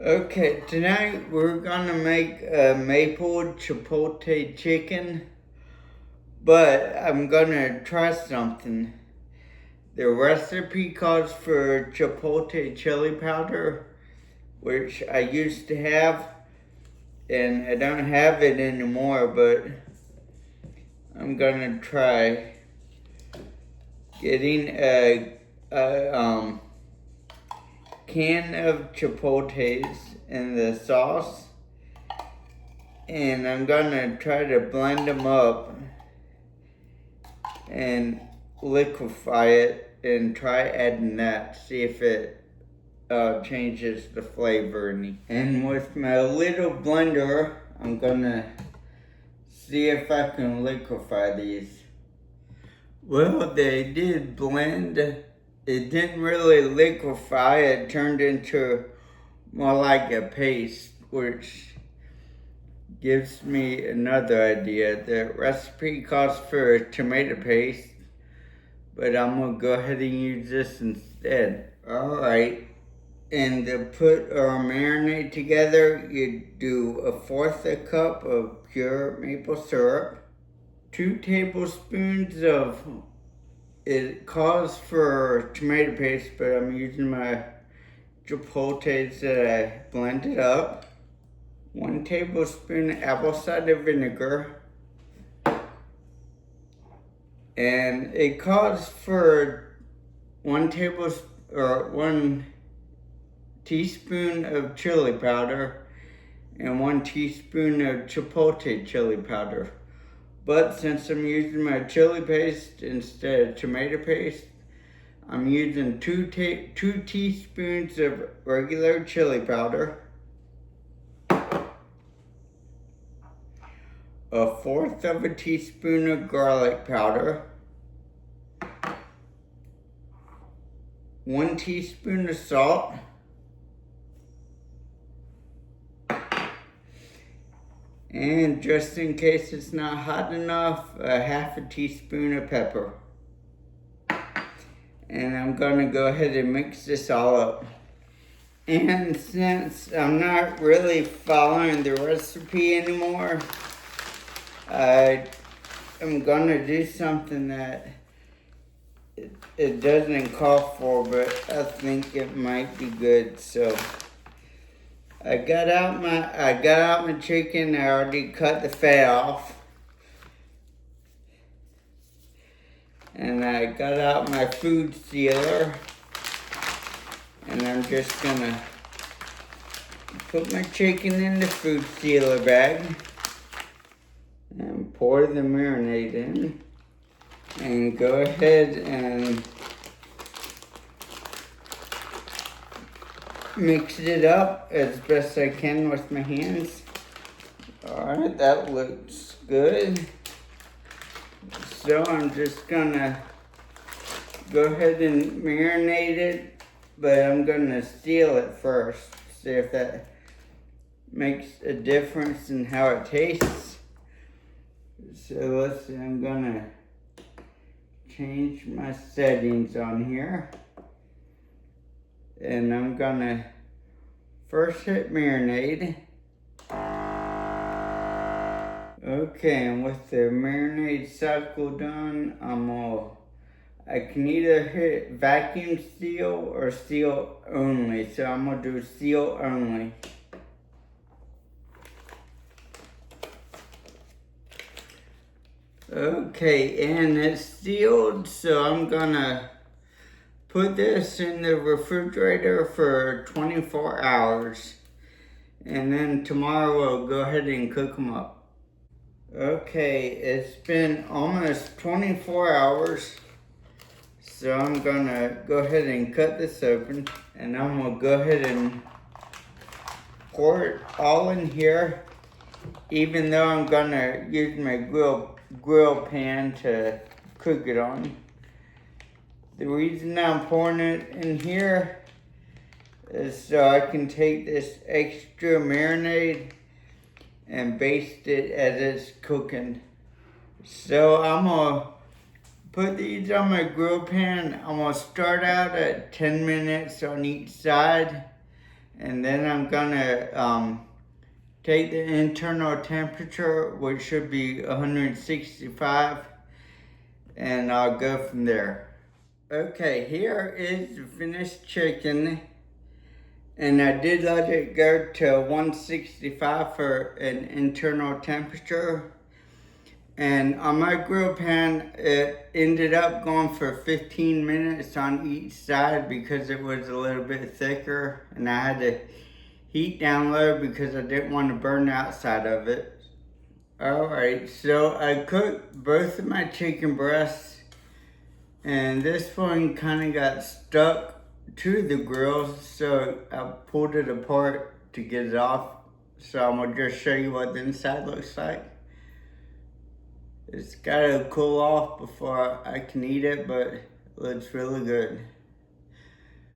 Okay, tonight we're gonna make a maple chipotle chicken, but I'm gonna try something. The recipe calls for chipotle chili powder, which I used to have, and I don't have it anymore, but I'm gonna try getting a can of chipotles in the sauce, and I'm gonna try to blend them up and liquefy it and try adding that, see if it changes the flavor any. And with my little blender, I'm gonna see if I can liquefy these. Well, they did blend. It didn't really liquefy, it turned into more like a paste, which gives me another idea. The recipe calls for tomato paste, but I'm gonna go ahead and use this instead. Alright, and to put our marinade together, you do 1/4 a cup of pure maple syrup, 2 tablespoons of, it calls for tomato paste, but I'm using my chipotles that I blended up, 1 tablespoon apple cider vinegar, and it calls for 1 teaspoon of chili powder and 1 teaspoon of chipotle chili powder. But since I'm using my chili paste instead of tomato paste, I'm using 2 teaspoons of regular chili powder, 1/4 of a teaspoon of garlic powder, 1 teaspoon of salt, and just in case it's not hot enough, 1/2 teaspoon of pepper. And I'm gonna go ahead and mix this all up. And since I'm not really following the recipe anymore, I am gonna do something that it doesn't call for, but I think it might be good. So I got out my chicken. I already cut the fat off, and I got out my food sealer, and I'm just gonna put my chicken in the food sealer bag and pour the marinade in, and go ahead and mix it up as best I can with my hands. Alright, that looks good. So I'm just gonna go ahead and marinate it, but I'm gonna seal it first, see if that makes a difference in how it tastes. So let's see, I'm gonna change my settings on here. And I'm gonna first hit marinade. Okay, and with the marinade cycle done, I can either hit vacuum seal or seal only. So I'm gonna do seal only. Okay, and it's sealed, so I'm gonna put this in the refrigerator for 24 hours. And then tomorrow we'll go ahead and cook them up. Okay, it's been almost 24 hours. So I'm gonna go ahead and cut this open. And I'm gonna go ahead and pour it all in here. Even though I'm gonna use my grill pan to cook it on. The reason I'm pouring it in here is so I can take this extra marinade and baste it as it's cooking. So I'm gonna put these on my grill pan. I'm gonna start out at 10 minutes on each side, And then I'm gonna take the internal temperature, which should be 165, and I'll go from there. Okay, here is the finished chicken, and I did let it go to 165 for an internal temperature. And on my grill pan, it ended up going for 15 minutes on each side because it was a little bit thicker, and I had to heat down low because I didn't want to burn the outside of it. Alright, so I cooked both of my chicken breasts, and this one kind of got stuck to the grill, so I pulled it apart to get it off. So I'm gonna just show you what the inside looks like. It's gotta cool off before I can eat it, but it looks really good.